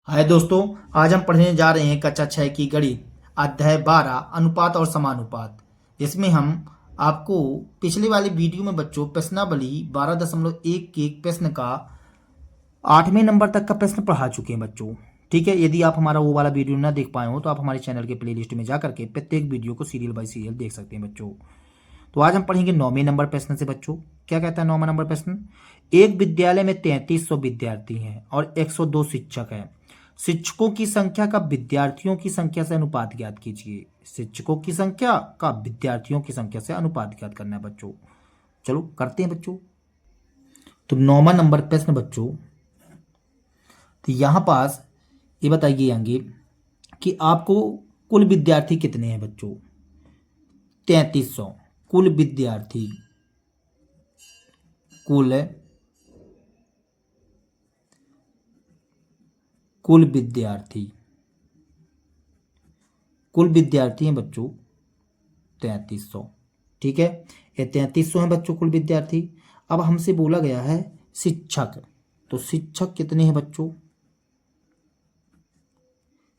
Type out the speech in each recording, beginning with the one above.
हाय दोस्तों, आज हम पढ़ने जा रहे हैं कक्षा 6 की गणित अध्याय 12 अनुपात और समानुपात, जिसमें हम आपको पिछले वाली वीडियो में बच्चों प्रश्नावली 12.1 के प्रश्न का 8वें नंबर तक का प्रश्न पढ़ा चुके हैं बच्चों। ठीक है, यदि आप हमारा वो वाला वीडियो ना देख पाए हो तो आप हमारे चैनल के प्लेलिस्ट में जा करके प्रत्येक वीडियो को सीरियल बाय सीरियल देख सकते हैं बच्चों। तो आज हम पढ़ेंगे 9वें नंबर प्रश्न से बच्चों। क्या कहता है 9वां नंबर प्रश्न? एक विद्यालय में 3300 विद्यार्थी हैं और 102 शिक्षक हैं। शिक्षकों की संख्या का विद्यार्थियों की संख्या से अनुपात ज्ञात कीजिए। शिक्षकों की संख्या का विद्यार्थियों की संख्या से अनुपात ज्ञात करना है बच्चों। चलो करते हैं बच्चों। तो 9वां नंबर प्रश्न बच्चों, तो यहां पास ये बताइए आगे कि आपको कुल विद्यार्थी कितने हैं बच्चों? 3300 कुल विद्यार्थी। कुल कुल विद्यार्थी कुल विद्यार्थी हैं बच्चों 3300। ठीक है, ये 3300 हैं बच्चों कुल विद्यार्थी। अब हमसे बोला गया है शिक्षक, तो शिक्षक कितने हैं बच्चों?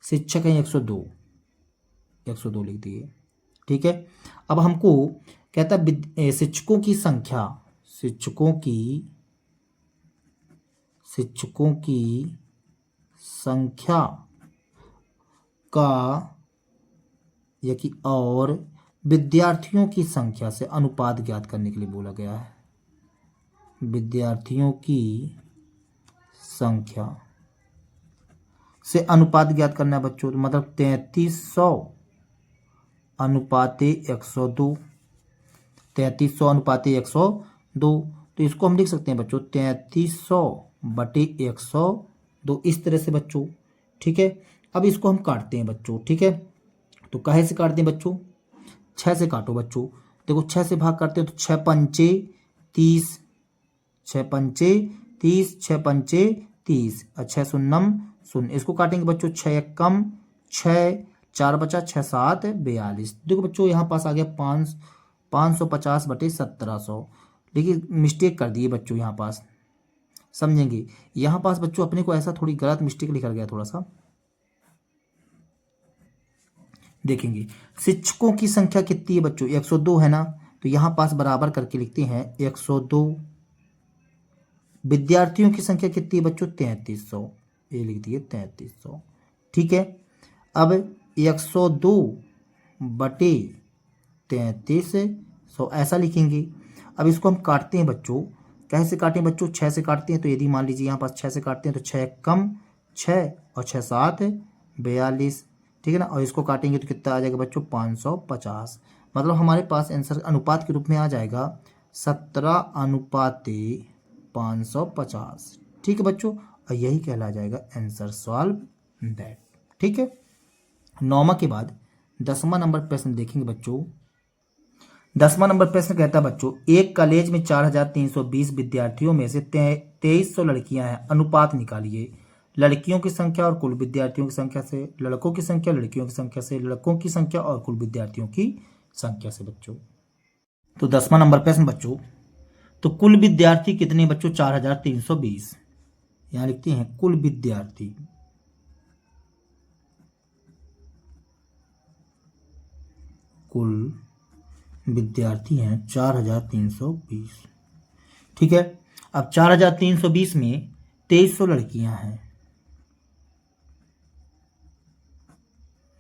शिक्षक हैं 102, 102 लिख दिए। ठीक है, अब हमको कहता है शिक्षकों की संख्या, शिक्षकों की संख्या का या कि और विद्यार्थियों की संख्या से अनुपात ज्ञात करने के लिए बोला गया है। विद्यार्थियों की संख्या से अनुपात ज्ञात करना है बच्चों। तो मतलब 3300 अनुपाते 102, 3300 अनुपाते 102। तो इसको हम लिख सकते हैं बच्चों 3300 बटे 102, इस तरह से बच्चों। ठीक है, अब इसको हम काटते हैं बच्चों। ठीक है, तो काहे से काटते हैं बच्चों? 6 से काटो बच्चों। देखो 6 से भाग करते हैं तो 6 पंचे 30, 6 पंचे 30, 6 पंचे 30 और 6 शून्यम शून्य। इसको काटेंगे बच्चों 6 एक कम 6, 4 बचा 6 7 42। देखो बच्चों यहाँ पास आ गया 550 बटे 1700। लेकिन मिस्टेक कर दिए बच्चों यहाँ पास, समझेंगे। यहाँ पास बच्चों अपने को ऐसा थोड़ी गलत मिस्टेक लिखा गया थोड़ा सा, देखेंगे। शिक्षकों की संख्या कितनी है बच्चों? 102 है ना, तो यहां पास बराबर करके लिखते हैं 102। विद्यार्थियों की संख्या कितनी है बच्चों? 3300, ये लिख दिए 3300। ठीक है, अब 102 बटे 3300 ऐसा लिखेंगे। अब इसको हम काटते हैं बच्चों। कैसे काटें बच्चों? 6 से काटते हैं, तो यदि मान लीजिए यहाँ पास 6 से काटते हैं तो 6 कम 6 और 6 7 42। ठीक है ना, और इसको काटेंगे तो कितना आ जाएगा बच्चों? 550। मतलब हमारे पास आंसर अनुपात के रूप में आ जाएगा 17 अनुपाते 550। ठीक है बच्चों, और यही कहला जाएगा आंसर सॉल्व दैट। ठीक है, 9वां के बाद 10वां नंबर प्रश्न देखेंगे बच्चों। 10वां नंबर प्रश्न कहता है बच्चों, एक कॉलेज में 4320 विद्यार्थियों में से 2300 लड़कियां हैं, अनुपात निकालिए। लड़कियों की संख्या और कुल विद्यार्थियों की संख्या से, लड़कों की संख्या लड़कियों की संख्या से, लड़कों की संख्या और कुल विद्यार्थियों की संख्या से बच्चों। तो 10वां नंबर प्रश्न बच्चों, तो कुल विद्यार्थी कितने बच्चों? 4320। यहां लिखते हैं कुल विद्यार्थी, कुल विद्यार्थी हैं 4320। ठीक है, अब 4320 में 2300 लड़कियां हैं,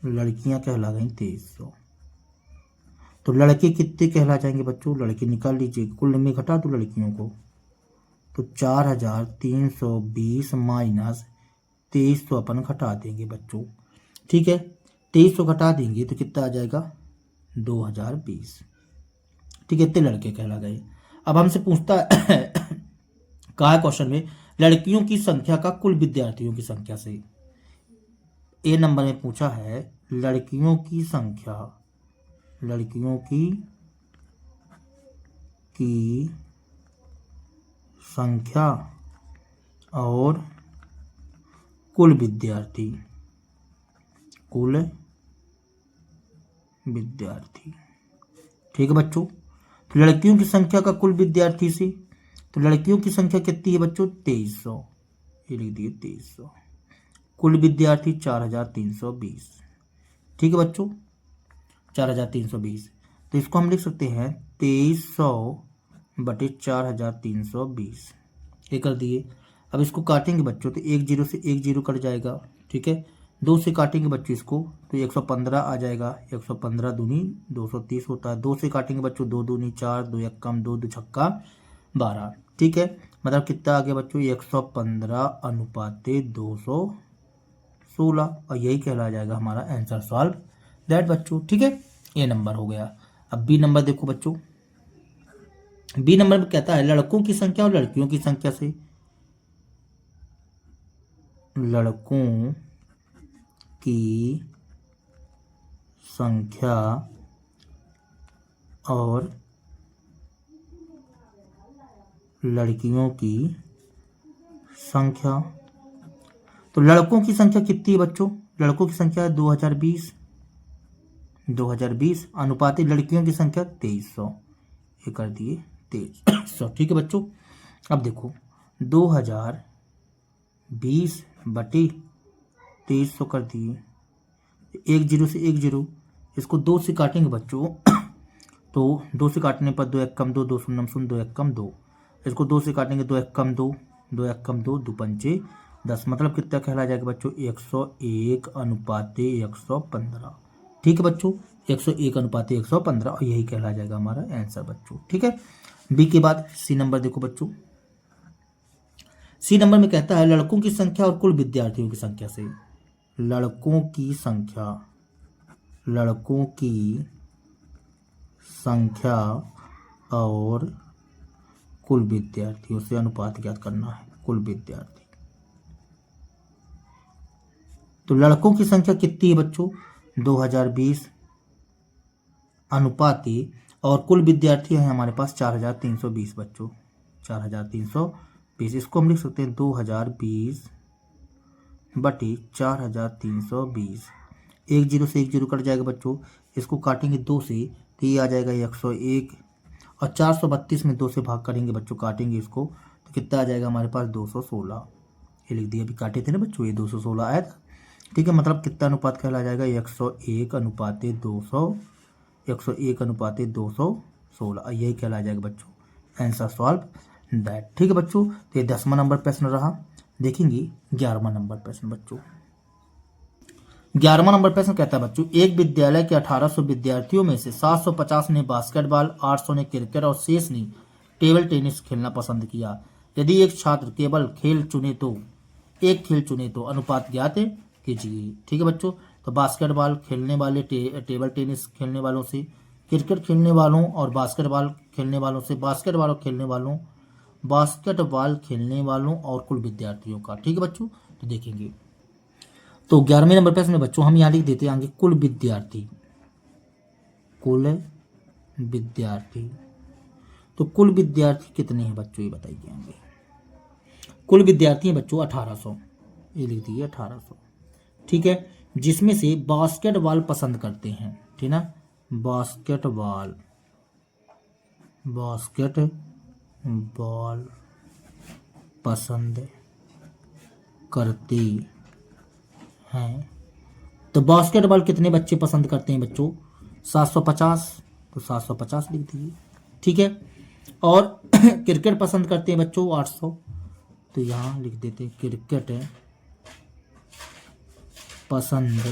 लड़कियां कहला गई 2300। तो लड़के कितने कहला जाएंगे बच्चों? लड़के निकाल लीजिए, कुल में घटा दो लड़कियों को। तो 4320 माइनस 2300 अपन घटा देंगे बच्चों। ठीक है, 2300 घटा देंगे तो कितना आ जाएगा? 2020। ठीक है, इतने लड़के कहला गए। अब हमसे पूछता है कहा है क्वेश्चन में लड़कियों की संख्या का कुल विद्यार्थियों की संख्या से। ए नंबर में पूछा है लड़कियों की संख्या, लड़कियों की संख्या और कुल विद्यार्थी, कुल विद्यार्थी। ठीक है बच्चों, तो लड़कियों की संख्या का कुल विद्यार्थी से, तो लड़कियों की संख्या कितनी है बच्चों? 2300, ये लिख दिए 2300। कुल विद्यार्थी 4320। ठीक है बच्चों, 4320। तो इसको हम लिख सकते हैं 2300/4320। ये कर दिए। अब इसको काटेंगे बच्चों तो 1 0 से 1 0 कट जाएगा। ठीक है, 2 से काटेंगे बच्चों इसको तो 115 आ जाएगा। 115 दूनी 230 होता है। 2 से काटेंगे बच्चों 2 दूनी 4, 2 एक कम 2, 2 छक्का 12। ठीक है, मतलब कितना आ गया बच्चों 115/216, और यही कहला जाएगा हमारा आंसर सॉल्व दैट बच्चों। ठीक है, ये नंबर हो गया। अब बी नंबर देखो बच्चों। बी नंबर में कहता है लड़कों की संख्या और लड़कियों की संख्या से, लड़कों की संख्या और लड़कियों की संख्या। तो लड़कों की संख्या कितनी है बच्चों? लड़कों की संख्या है 2020 अनुपातिक लड़कियों की संख्या 2300। ये कर दिए 2300। ठीक है बच्चों, अब देखो 2020/2300 कर दिए। 1 0 से 1 0, इसको 2 से काटेंगे बच्चों तो 2 से काटने पर 2 एक कम 2, 2 शून्य शून्य 2 एक कम 2। इसको 2 से काटेंगे 2 एक कम 2, 2 एक कम 2, 2 पंचे 10। मतलब कितना कहला जाएगा बच्चों 101/115। ठीक है बच्चों, 101/115, और यही कहला जाएगा हमारा आंसर बच्चों। ठीक है, बी के बाद सी नंबर देखो बच्चों। सी नंबर में कहता है लड़कों की संख्या और कुल विद्यार्थियों की संख्या से, लड़कों की संख्या और कुल विद्यार्थियों से अनुपात ज्ञात करना है। कुल विद्यार्थी, तो लड़कों की संख्या कितनी है बच्चों 2020 अनुपाती, और कुल विद्यार्थी है हमारे पास 4320 बच्चों, 4320। इसको हम लिख सकते हैं 2020/4320। 1 0 से 1 0 कट जाएगा बच्चों। इसको काटेंगे 2 से तो ये आ जाएगा 101, और 432 में 2 से भाग करेंगे बच्चों, काटेंगे इसको तो कितना आ जाएगा हमारे पास 216। ये लिख दिया, अभी काटे थे ना बच्चों, ये 216 आया था। ठीक है, मतलब कितना अनुपात कहला जाएगा 101/200, 101/216, यही कहला जाएगा बच्चों आंसर सॉल्व दैट। ठीक है बच्चों, तो ये 10वां नंबर प्रश्न रहा। देखेंगे 11वां नंबर प्रश्न बच्चों। 11वां नंबर प्रश्न कहता है बच्चों एक विद्यालय के 1800 विद्यार्थियों में से 750 ने बास्केटबॉल, 800 ने क्रिकेट और शेष ने टेबल टेनिस खेलना पसंद किया। यदि एक छात्र केवल एक खेल चुने तो अनुपात ज्ञात कीजिए। ठीक है बच्चों, तो बास्केटबॉल खेलने वाले टेबल टेनिस खेलने वालों से, क्रिकेट खेलने वालों और बास्केटबॉल खेलने वालों से, बास्केटबॉल खेलने वालों और कुल विद्यार्थियों का। ठीक है बच्चों, तो देखेंगे तो 11वें नंबर प्रश्न में बच्चों हम यहाँ लिख देते हैं आगे कुल विद्यार्थी। तो कुल विद्यार्थी कितने हैं बच्चों ये बताइए आगे। कुल विद्यार्थी हैं बच्चों 1800, ये लिख दिए 1800। ठीक है, जिसमें से बास्केटबॉल पसंद करते हैं, ठीक ना, बास्केटबॉल पसंद करते हैं। तो बास्केटबॉल कितने बच्चे पसंद करते हैं बच्चों 750, तो 750 लिख दिए। ठीक है, और क्रिकेट पसंद करते हैं बच्चों 800, तो यहाँ लिख देते हैं क्रिकेट पसंद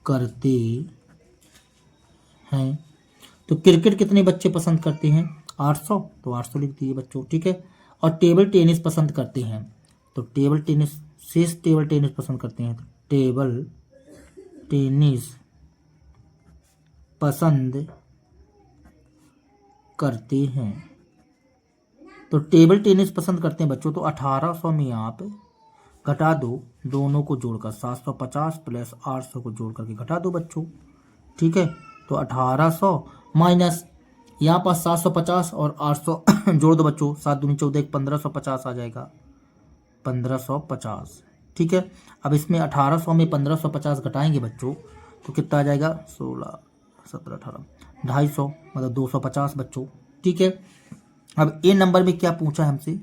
करते हैं। तो क्रिकेट कितने बच्चे पसंद करते हैं 800, तो 800 लिख दिए बच्चों। ठीक है, और टेबल टेनिस पसंद करते हैं, तो टेबल टेनिस पसंद करते हैं, तो टेबल टेनिस पसंद करते हैं। तो टेबल टेनिस पसंद करते हैं बच्चों, तो 1800 में आप घटा दो, दोनों को जोड़कर 750 प्लस 800 को जोड़ करके घटा दो बच्चों। ठीक है, तो 1800 माइनस यहाँ पर 750 और 800 जोड़ दो बच्चों, 7 दूनी 14, 1550 आ जाएगा, 1550। ठीक है, अब इसमें 1800 में 1550 घटाएंगे बच्चों तो कितना आ जाएगा 16, 17, 18, 250, मतलब 250 बच्चों। ठीक है, अब ए नंबर में क्या पूछा हमसे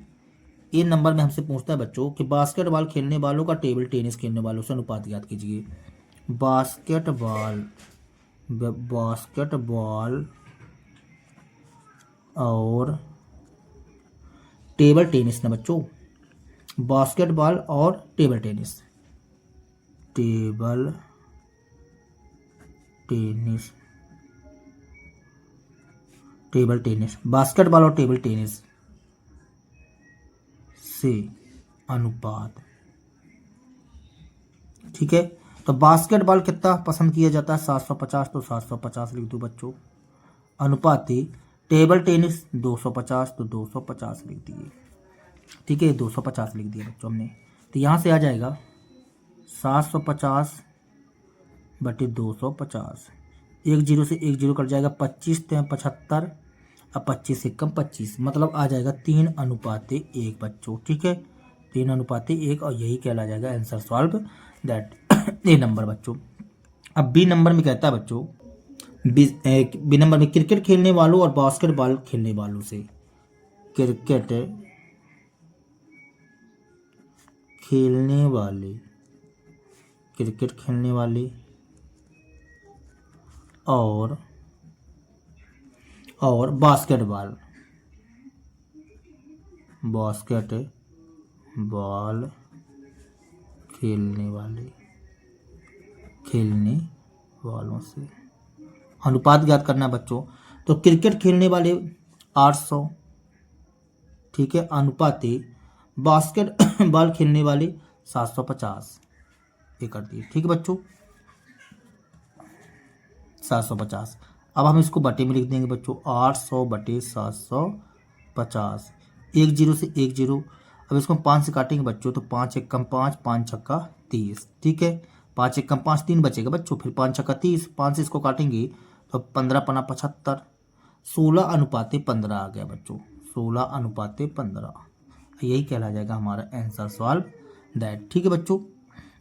ये नंबर में हमसे पूछता है बच्चों कि बास्केटबॉल खेलने वालों का टेबल टेनिस खेलने वालों से अनुपात याद कीजिए। बास्केटबॉल बास्केटबॉल और टेबल टेनिस ना बच्चों, बास्केटबॉल और table tennis, table tennis, table tennis, basketball और टेबल टेनिस से अनुपात। ठीक है, तो बास्केटबॉल कितना पसंद किया जाता है 750, तो 750 लिख दो बच्चों। अनुपाती टेबल टेनिस 250, तो 250 लिख दिए। ठीक है, 250 लिख दिया बच्चों हमने। तो यहाँ से आ जाएगा 750 बटे 250, 10 से 10 कट जाएगा, 25 × 75, अब 25 से कम 25, मतलब आ जाएगा 3:1 बच्चों। ठीक है, 3:1, और यही कहला जाएगा answer solve that A number बच्चों। अब बी नंबर में कहता है बच्चों, बी नंबर में क्रिकेट खेलने वालों और बास्केटबॉल खेलने वालों से, क्रिकेट खेलने वाले, क्रिकेट खेलने वाले और बास्केटबॉल खेलने वालों से अनुपात ज्ञात करना है बच्चों। तो क्रिकेट खेलने वाले 800, ठीक है, अनुपाती बास्केटबॉल खेलने वाले 750, ये कर दिए। ठीक है बच्चों, 750। अब हम इसको बटे में लिख देंगे बच्चों, 800 बटे 750, 10 से 10। अब इसको हम 5 से काटेंगे बच्चों, तो 5 एकम 5, 5 छक्का 30। ठीक है, 5 एकम 5, 3 बचेगा बच्चों, फिर 5 छक्का 30, 5 से इसको काटेंगे तो 15 पना 75, 16:15 आ गया बच्चों, 16:15, यही कहला जाएगा हमारा आंसर सॉल्व दैट। ठीक है बच्चों,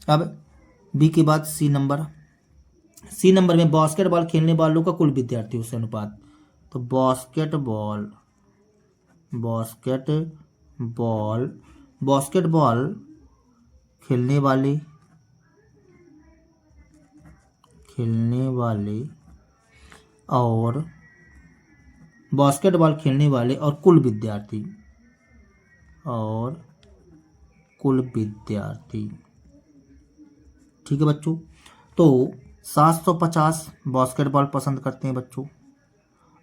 अब बी के बाद सी नंबर में बास्केटबॉल खेलने वालों का कुल विद्यार्थियों से अनुपात। तो बास्केटबॉल खेलने वाले और बास्केटबॉल खेलने वाले और कुल विद्यार्थी ठीक है बच्चों, तो 750 बास्केटबॉल पसंद करते हैं बच्चों,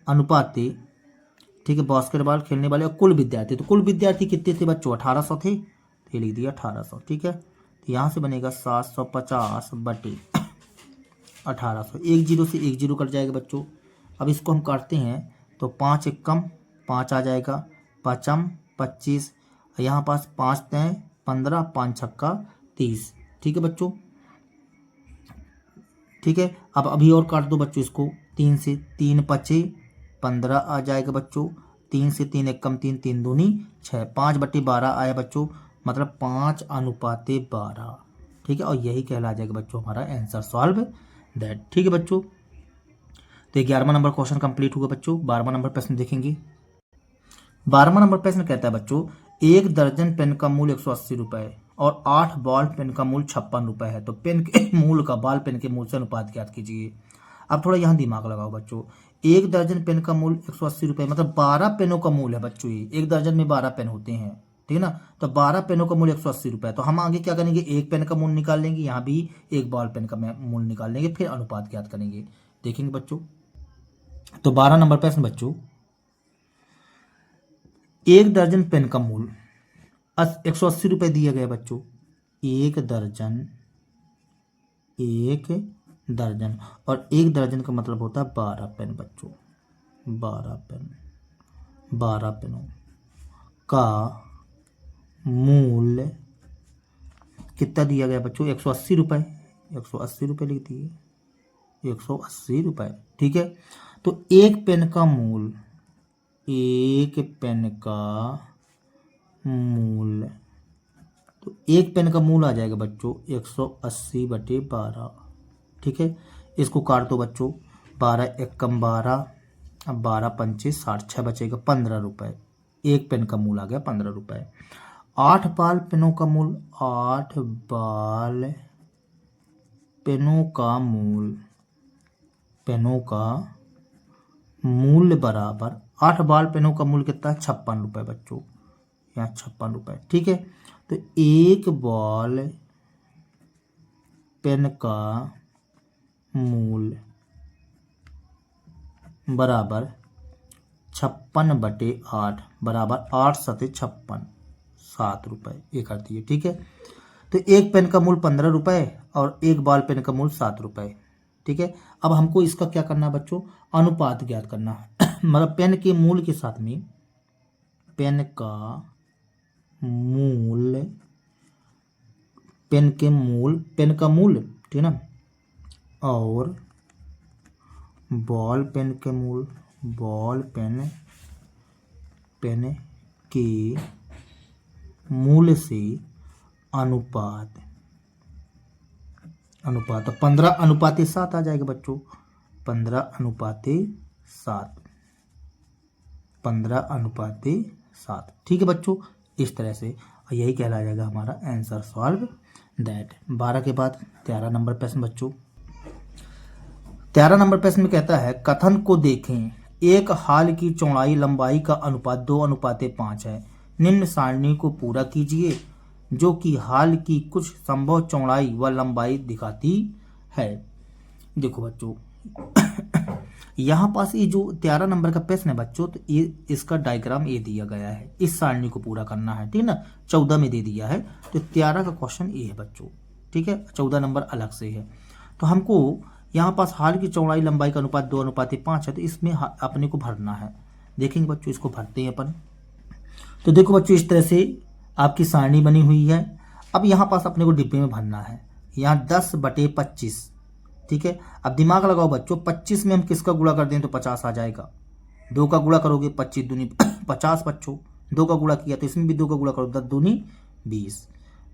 अनुपाते, ठीक है, बास्केटबॉल खेलने वाले और कुल विद्यार्थी, तो कुल विद्यार्थी कितने थे बच्चों, 1800 थे, तो ये लिख दिया 1800। ठीक है, तो यहाँ से बनेगा 750 बटे 1800, 10 से 10 कट जाएगा बच्चों। अब इसको हम काटते हैं तो 5 एकम 5 आ जाएगा, 5 25, यहाँ पास 5 तय 15, 5 छक्का 30। ठीक है बच्चों, ठीक है, अब अभी और काट दो बच्चों इसको, 3 से 3 पचे 15 आ जाएगा बच्चों, 3 से 3 एकम 3, 3 दूनी 6, 5 बटे 12 आया बच्चों, मतलब 5:12। ठीक है, और यही कहला जाएगा बच्चों हमारा आंसर सॉल्व दैट। ठीक है बच्चों, तो 11वां नंबर क्वेश्चन कंप्लीट हुआ बच्चों। 12वां नंबर प्रश्न देखेंगे। 12वां नंबर प्रश्न कहता है बच्चों, 1 दर्जन पेन का मूल्य 180 रुपए और 8 बॉल पेन का मूल्य 56 रुपए है, तो पेन के मूल का बॉल पेन के मूल से अनुपात ज्ञात कीजिए। अब थोड़ा यहाँ दिमाग लगाओ बच्चों, 1 दर्जन पेन का मूल्य 180 रुपए, मतलब 12 पेनों का मूल्य है बच्चों, ये 1 दर्जन में 12 पेन होते हैं, ठीक है ना, तो 12 पेनों का मूल्य 180 रुपए। तो हम आगे क्या करेंगे, एक पेन का मूल्य निकाल लेंगे, यहाँ भी एक बॉल पेन का मूल्य निकाल लेंगे, फिर अनुपात ज्ञात करेंगे। देखेंगे बच्चों, तो 12 नंबर प्रश्न बच्चों, 1 दर्जन पेन का मूल्य 180 रुपए दिया गया बच्चों, 1 दर्जन, और 1 दर्जन का मतलब होता है 12 पेन बच्चों, 12 पेनों का मूल्य कितना दिया गया बच्चों, 180 रुपए, 180 रुपए लिख दिए, 180 रुपए। ठीक है, तो एक पेन का मूल्य, तो एक पेन का मूल्य आ जाएगा बच्चों 180 बटे 12। ठीक है, इसको काट दो बच्चों, 12 एकम 12, अब 12 पंचे 60, 6 बचेगा 15 रुपए, एक पेन का मूल्य आ गया 15 रुपए। 8 बाल पेनों का मूल, 8 बाल पेनों का मूल, पेनों का मूल्य बराबर 8 बाल पेनों का मूल्य कितना है? 56 रुपये बच्चों, यहाँ 56 रुपये। ठीक है, तो एक बॉल पेन का मूल्य बराबर 56/8 बराबर 8 सते 56, 7 रुपये ये कर दिए। ठीक है, तो एक पेन का मूल्य 15 रुपये और एक बॉल पेन का मूल्य 7 रुपये। ठीक है, अब हमको इसका क्या करना है बच्चों? अनुपात ज्ञात करना है। मतलब पेन के मूल्य के साथ में पेन का मूल्य, पेन के मूल, पेन का मूल्य, ठीक है ना, और बॉल पेन के मूल, बॉल पेन, पेन के मूल्य से अनुपात, अनुपात तो 15:7 आ जाएगा बच्चों, 15:7, 15:7। ठीक है बच्चों, इस तरह से यही कहलाया जाएगा हमारा आंसर सॉल्व दैट। 12 के बाद 13 नंबर प्रश्न बच्चों। 13 नंबर प्रश्न में कहता है कथन को देखें, एक हाल की चौड़ाई लंबाई का अनुपात 2:5 है। निम्न सारणी को पूरा कीजिए जो कि हाल की कुछ संभव चौड़ाई व लंबाई दिखाती है। देखो बच्चों, यहाँ पास ये जो 13 नंबर का प्रश्न है बच्चों, तो ये इसका डायग्राम ये दिया गया है, इस सारणी को पूरा करना है। ठीक है ना, 14 में दे दिया है, तो 13 का क्वेश्चन ये है बच्चों। ठीक है, 14 नंबर अलग से है। तो हमको यहाँ पास हाल की चौड़ाई लंबाई का अनुपात 2:5 है, तो इसमें अपने को भरना है। देखेंगे बच्चों, इसको भरते हैं अपन। तो देखो बच्चों, इस तरह से आपकी सारणी बनी हुई है। अब यहाँ पास अपने को डिब्बे में भरना है, यहाँ 10/25। ठीक है, अब दिमाग लगाओ बच्चों, 25 में हम किसका गुणा कर दें तो 50 आ जाएगा। 2 का गुणा करोगे 25 दूनी 50 बच्चों, 2 का गुणा किया तो इसमें भी 2 का गुणा करो, 10 दूनी 20,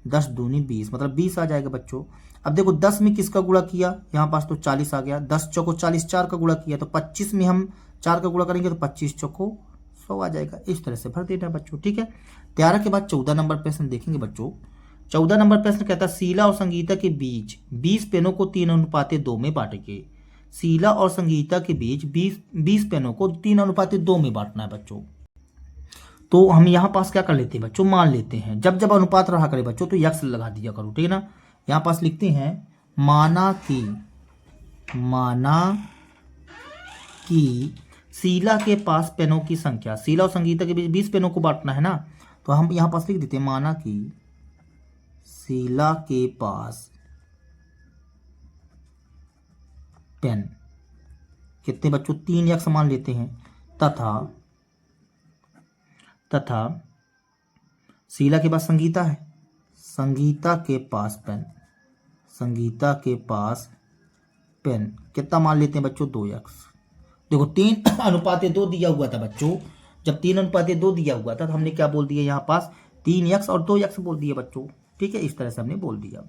10 दूनी 20 मतलब 20 आ जाएगा बच्चों। अब देखो 10 में किसका गुणा किया, यहाँ पास तो 40 आ गया, 10 चौको 40, 4 का गुणा किया तो 25 में हम 4 का गुणा करेंगे तो 25 चौको 100 आ जाएगा। इस तरह से भर देना बच्चों। ठीक है, 13 के बाद 14 नंबर प्रश्न देखेंगे बच्चों। 14 नंबर प्रश्न कहता है शीला और संगीता के बीच 20 पेनों को 3:2 में बांटेंगे। शीला और संगीता के बीच 20 पेनों को 3:2 में बांटना है बच्चों। तो हम यहाँ पास क्या कर लेते हैं बच्चों, मान लेते हैं। जब जब अनुपात रहा करे बच्चों तो यक्स लगा दिया करो। ठीक है ना, यहाँ पास लिखते हैं माना कि शीला के पास पेनों की संख्या, शीला और संगीता के बीच 20 पेनों को बांटना है ना, तो हम यहाँ पास लिख देते हैं माना कि शीला के पास पेन कितने बच्चों, 3 यक्स मान लेते हैं, तथा शीला के पास संगीता है, संगीता के पास पेन, संगीता के पास पेन कितना मान लेते हैं बच्चों, 2 यक्स। देखो 3:2 दिया हुआ था बच्चों, जब 3:2 दिया हुआ था तो हमने क्या बोल दिया, यहाँ पास 3 यक्स और 2 यक्स बोल दिया बच्चों। ठीक है, इस तरह से हमने बोल दिया।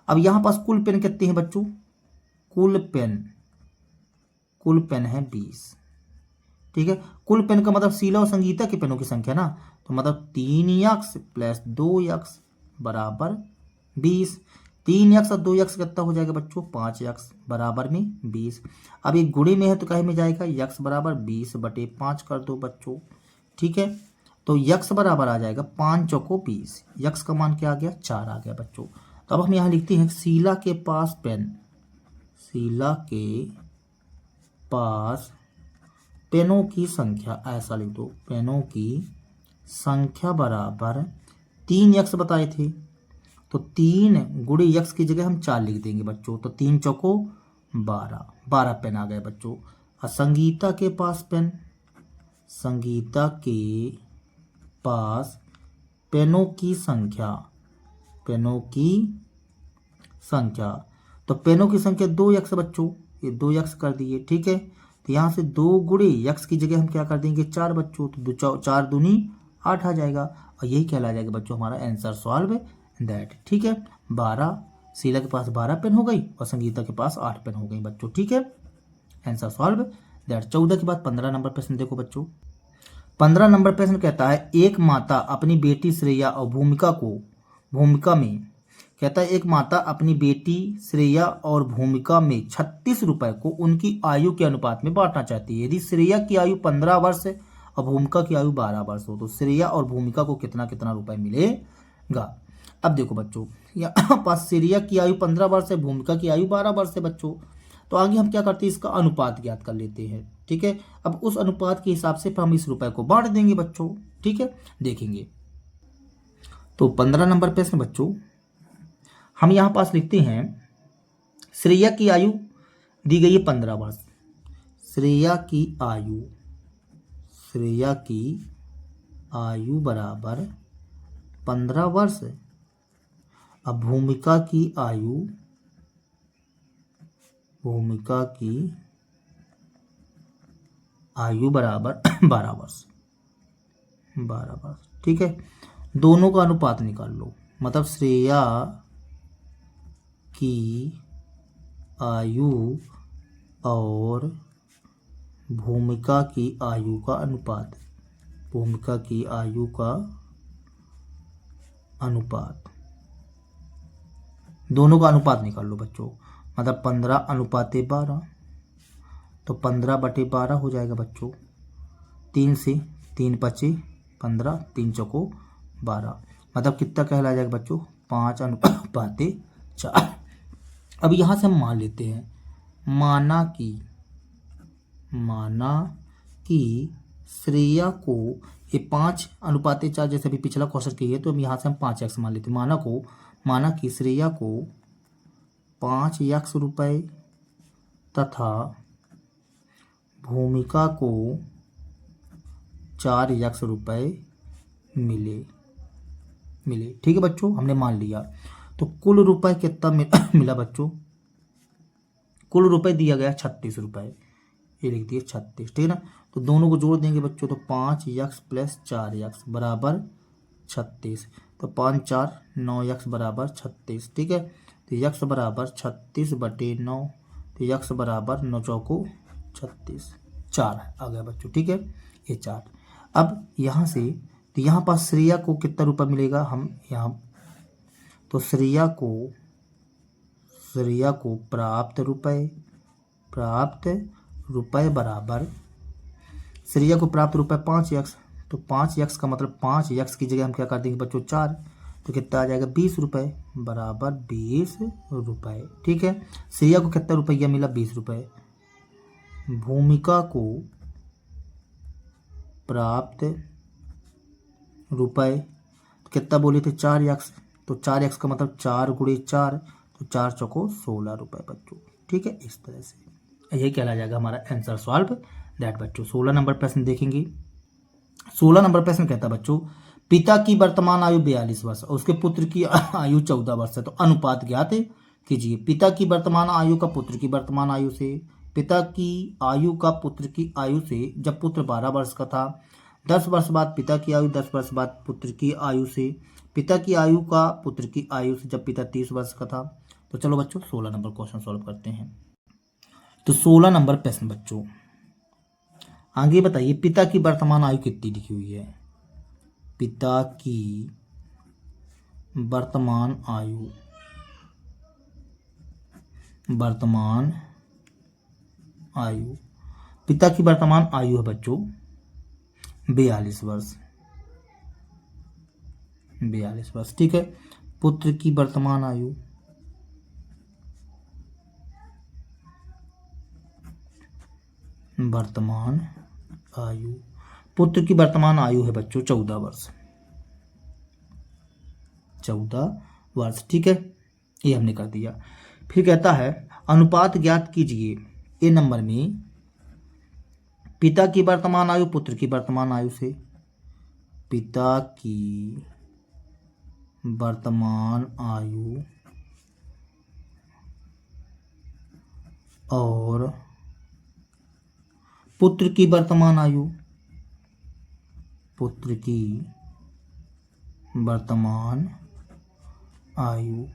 अब यहाँ पास कुल पेन कितने हैं बच्चों, कुल पेन है 20। ठीक है, कुल पेन का मतलब शीला और संगीता के पेनों की संख्या ना, तो मतलब 3 यक्स प्लस 2 यक्स बराबर 20। 3 यक्स और 2 यक्स कितना हो जाएगा बच्चों, 5 यक्स बराबर में 20। अब ये गुणे में है तो कहे में जाएगा, यक्स बराबर 20/5 कर दो बच्चों। ठीक है, तो यक्स बराबर आ जाएगा 5 चौको 20, यक्स का मान क्या आ गया, 4 आ गया बच्चों। तो अब हम यहाँ लिखते हैं शीला के पास पेन, शीला के पास पेनों की संख्या, ऐसा लिख दो, पेनों की संख्या बराबर 3 यक्स बताए थे, तो 3 गुणे यक्स की जगह हम 4 लिख देंगे बच्चों, तो 3 चौको 12 पेन आ गए बच्चों। और संगीता के पास पेन, संगीता के पास पेनों की संख्या, पेनों की संख्या, तो पेनों की संख्या 2 यक्स बच्चों, ये 2 यक्स कर दिए। ठीक है, तो यहाँ से 2 गुणे यक्स की जगह हम क्या कर देंगे, 4 बच्चों, तो 4 दूनी 8 आ जाएगा, और यही कहला जाएगा बच्चों हमारा आंसर सॉल्व दैट। ठीक है, 12 शीला के पास 12 पेन हो गई और संगीता के पास 8 पेन हो गई बच्चों। ठीक है, आंसर सॉल्व दैट। 14 के बाद 15 नंबर प्रश्न देखो बच्चों। 15 नंबर प्रश्न कहता है एक माता अपनी बेटी श्रेया और भूमिका में कहता है एक माता अपनी बेटी श्रेया और भूमिका में 36 रुपए को उनकी आयु के अनुपात में बांटना चाहती है। यदि श्रेया की आयु 15 वर्ष है और भूमिका की आयु 12 वर्ष हो तो श्रेया और भूमिका को कितना कितना रुपए मिलेगा। अब देखो बच्चों, यहाँ पास श्रेया की आयु 15 वर्ष है, भूमिका की आयु 12 वर्ष है बच्चों। तो आगे हम क्या करते हैं, इसका अनुपात ज्ञात कर लेते हैं। ठीक है, अब उस अनुपात के हिसाब से हम इस रुपए को बांट देंगे बच्चों। ठीक है, देखेंगे तो 15 नंबर प्रश्न बच्चों हम यहाँ पास लिखते हैं श्रेया की आयु दी गई है 15 वर्ष। श्रेया की आयु बराबर 15 वर्ष। अब भूमिका की आयु बराबर 12 वर्ष। ठीक है, दोनों का अनुपात निकाल लो, मतलब श्रेया की आयु और भूमिका की आयु का अनुपात, दोनों का अनुपात निकाल लो बच्चों, मतलब 15:12, तो 15/12 हो जाएगा बच्चों। 3 से 3 बचे 15, 3 चौको 12, मतलब कितना कहला जाएगा बच्चों, 5:4। अब यहाँ से हम मान लेते हैं, माना कि श्रेया को ये 5:4 जैसे अभी पिछला क्वेश्चन की है, तो हम यहाँ से हम 5x मान लेते हैं। माना कि श्रेया को 5x रुपये तथा भूमिका को 4x रुपये मिले। ठीक है बच्चों, हमने मान लिया। तो कुल रुपए कितना मिला बच्चों, कुल रुपए दिया गया 36 रुपये, ये लिख दिए 36। ठीक है ना, तो दोनों को जोड़ देंगे बच्चों, तो 5x + 4x बराबर 36, तो 5 4 9x बराबर 36। ठीक है, तो x बराबर 36/9, तो x बराबर 9 चौको 36, 4 आ गया बच्चों। ठीक है, ये 4। अब यहाँ से तो यहाँ पास श्रेया को कितना रुपये मिलेगा, हम यहाँ तो श्रेया को प्राप्त रुपये बराबर, श्रेया को प्राप्त रुपये 5x, तो 5x का मतलब 5x की जगह हम क्या कर देंगे बच्चों 4, तो कितना आ जाएगा 20 रुपये बराबर 20 रुपये। ठीक है, श्रेया को कितना रुपया मिला, 20 रुपये। भूमिका को प्राप्त रुपये कितना बोले थे, 4x, तो 4x का मतलब 4 × 4, तो 4 चौको 16 रुपये बच्चों। ठीक है, इस तरह से यही कहला जाएगा हमारा आंसर सॉल्व दैट बच्चों। 16 नंबर प्रश्न देखेंगे। 16 नंबर प्रश्न कहता है बच्चों पिता की वर्तमान आयु 42 वर्ष और उसके पुत्र की आयु 14 वर्ष है, तो अनुपात ज्ञात कीजिए। पिता की वर्तमान आयु का पुत्र की वर्तमान आयु से, पिता की आयु का पुत्र की आयु से जब पुत्र 12 वर्ष का था, 10 वर्ष बाद पिता की आयु, 10 वर्ष बाद पुत्र की आयु से, पिता की आयु का पुत्र की आयु से जब पिता 30 वर्ष का था। तो चलो बच्चों 16 नंबर क्वेश्चन सॉल्व करते हैं। तो 16 नंबर प्रश्न बच्चों आगे बताइए, पिता की वर्तमान आयु कितनी लिखी हुई है। पिता की वर्तमान आयु पिता की वर्तमान आयु है बच्चों 42 वर्ष। 42 वर्ष। ठीक है, पुत्र की वर्तमान आयु पुत्र की वर्तमान आयु है बच्चों 14 वर्ष। 14 वर्ष। ठीक है, ये हमने कर दिया। फिर कहता है अनुपात ज्ञात कीजिए ए नंबर में पिता की वर्तमान आयु पुत्र की वर्तमान आयु से। पिता की वर्तमान आयु और पुत्र की वर्तमान आयु, पुत्र की वर्तमान आयु,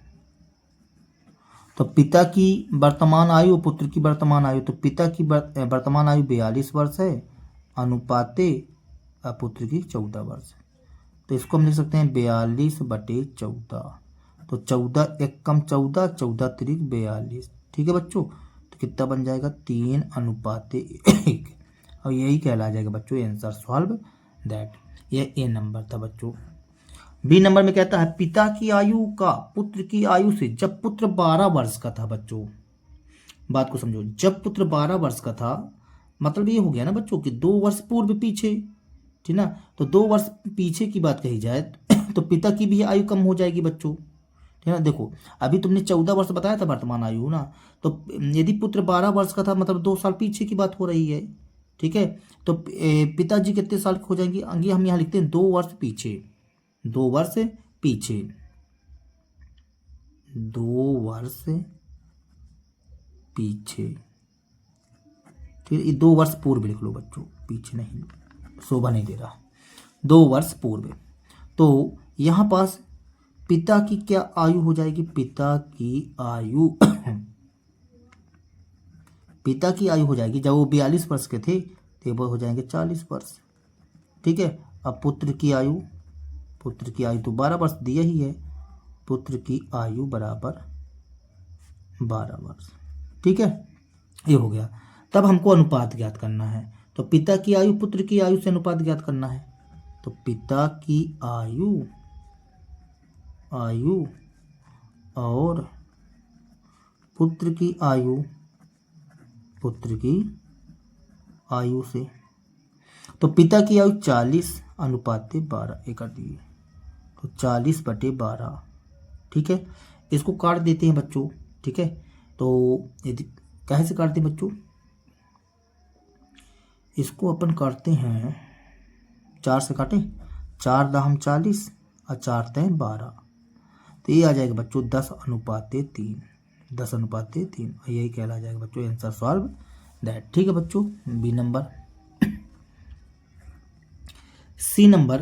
तो पिता की वर्तमान आयु पुत्र की वर्तमान आयु, तो पिता की वर्तमान आयु 42 वर्ष है, पुत्र की 14 वर्ष। तो इसको हम लिख सकते हैं 42/14। तो 14 एक कम 14, 14 तिरिक 42। ठीक है बच्चों, तो कितना बन जाएगा 3:1। और यही कहला जाएगा बच्चों आंसर सॉल्व दैट। यह ए नंबर था बच्चों। बी नंबर में कहता है पिता की आयु का पुत्र की आयु से जब पुत्र 12 वर्ष का था। बच्चों बात को समझो, जब पुत्र 12 वर्ष का था मतलब ये हो गया ना बच्चों कि 2 वर्ष पूर्व पीछे, ठीक ना। तो 2 वर्ष पीछे की बात कही जाए तो पिता की भी आयु कम हो जाएगी बच्चों, ठीक है ना। देखो अभी तुमने 14 वर्ष बताया था वर्तमान आयु ना, तो यदि पुत्र 12 वर्ष का था मतलब 2 साल पीछे की बात हो रही है। ठीक है, तो पिताजी कितने साल के हो जाएंगे, आगे हम यहाँ लिखते हैं 2 वर्ष पीछे, 2 वर्ष पीछे, 2 वर्ष पीछे। ठीक है, ये 2 वर्ष पूर्व लिख लो बच्चों, पीछे नहीं, शोभा नहीं दे रहा, 2 वर्ष पूर्व। तो यहां पास पिता की क्या आयु हो जाएगी, पिता की आयु पिता की आयु हो जाएगी, जब वो 42 वर्ष के थे तो वो हो जाएंगे 40 वर्ष। ठीक है, अब पुत्र की आयु तो 12 वर्ष दिया ही है, पुत्र की आयु बराबर 12 वर्ष। ठीक है, ये हो गया। तब हमको अनुपात ज्ञात करना है, तो पिता की आयु पुत्र की आयु से अनुपात ज्ञात करना है। तो पिता की आयु और पुत्र की आयु से, तो पिता की आयु 40:12 ये कर दिए, तो 40/12। ठीक है, इसको काट देते हैं बच्चों। ठीक है, तो यदि कैसे काटते हैं बच्चों, इसको अपन काटते हैं 4 से काटें, 4 दाहम 40 और 4 तय 12, तो ये आ जाएगा बच्चों 10:3, 10:3। यही कहला जाएगा बच्चों आंसर सॉल्व दैट। ठीक है बच्चों, बी नंबर। सी नंबर,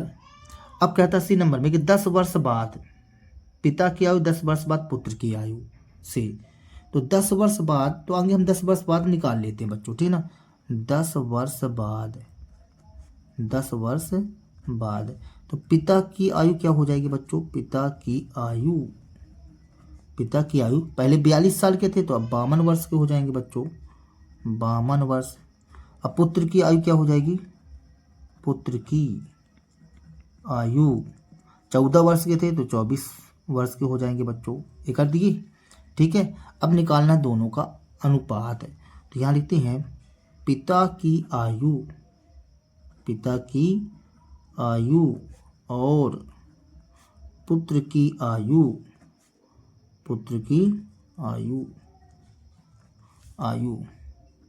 अब कहता है सी नंबर में कि 10 वर्ष बाद पिता की आयु 10 वर्ष बाद पुत्र की आयु से, तो 10 वर्ष बाद, तो आगे हम 10 वर्ष बाद निकाल लेते हैं बच्चों, ठीक ना। 10 वर्ष बाद तो पिता की आयु क्या हो जाएगी बच्चों, पिता की आयु पहले 42 साल के थे तो अब 52 वर्ष के हो जाएंगे बच्चों, 52 वर्ष। अब पुत्र की आयु क्या हो जाएगी, पुत्र की आयु 14 वर्ष के थे तो 24 वर्ष के हो जाएंगे बच्चों, ये कर दिए। ठीक है, अब निकालना दोनों का अनुपात है, तो यहाँ लिखते हैं पिता की आयु और पुत्र की आयु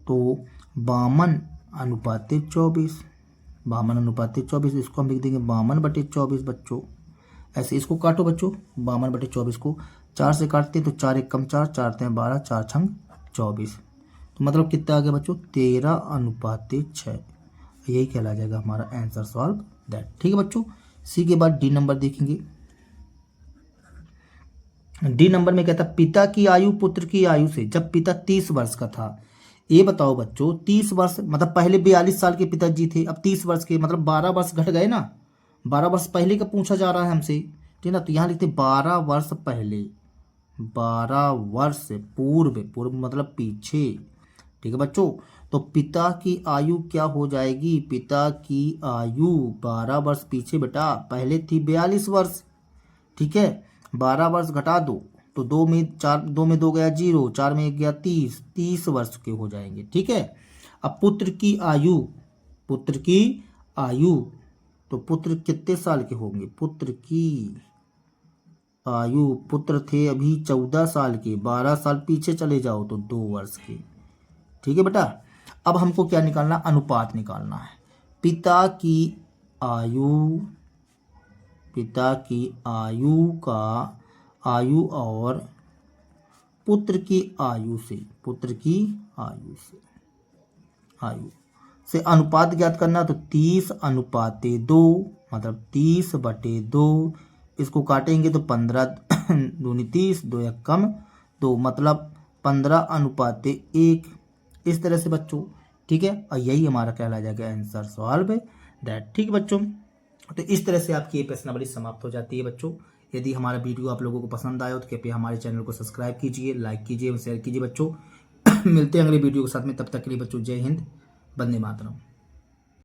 तो 52:24, 52:24। इसको हम लिख देंगे 52/24 बच्चों। ऐसे इसको काटो बच्चों, 52/24 को 4 से काटते हैं तो 4 एक कम 4, 4 तें 12, 4 छंग 24, तो मतलब कितना आ गया बच्चों 13:6। यही कहला जाएगा हमारा आंसर सॉल्व दैट। ठीक है बच्चों, सी के बाद डी नंबर देखेंगे। डी नंबर में कहता पिता की आयु पुत्र की आयु से जब पिता 30 वर्ष का था। ये बताओ बच्चों 30 वर्ष मतलब पहले 42 साल के पिताजी थे, अब 30 वर्ष के मतलब 12 वर्ष घट गए ना, 12 वर्ष पहले का पूछा जा रहा है हमसे, ठीक ना। तो यहाँ लिखते 12 वर्ष पहले, 12 वर्ष पूर्व मतलब पीछे। ठीक है बच्चों, तो पिता की आयु क्या हो जाएगी, पिता की आयु 12 वर्ष पीछे बेटा, पहले थी 42 वर्ष। ठीक है, 12 वर्ष घटा दो तो 2 में 2 गया 0, 4 में 1 गया 30 वर्ष के हो जाएंगे। ठीक है, अब पुत्र की आयु तो पुत्र कितने साल के होंगे, पुत्र की आयु, पुत्र थे अभी 14 साल के, 12 साल पीछे चले जाओ तो 2 वर्ष के। ठीक है बेटा, अब हमको क्या निकालना, अनुपात निकालना है। पिता की आयु का आयु और पुत्र की आयु से अनुपात ज्ञात करना, तो 30:2 मतलब 30/2। इसको काटेंगे तो 15 दूनी 30, 2 एक कम 2 मतलब 15:1, इस तरह से बच्चों। ठीक है, और यही हमारा कहला जाएगा आंसर सॉल्व दैट। ठीक है बच्चों, तो इस तरह से आपकी ये प्रश्नावली समाप्त हो जाती है बच्चों। यदि हमारा वीडियो आप लोगों को पसंद आया हो तो कृपया हमारे चैनल को सब्सक्राइब कीजिए, लाइक कीजिए और शेयर कीजिए बच्चों। मिलते हैं अगले वीडियो के साथ में, तब तक के लिए बच्चों जय हिंद, वंदे मातरम।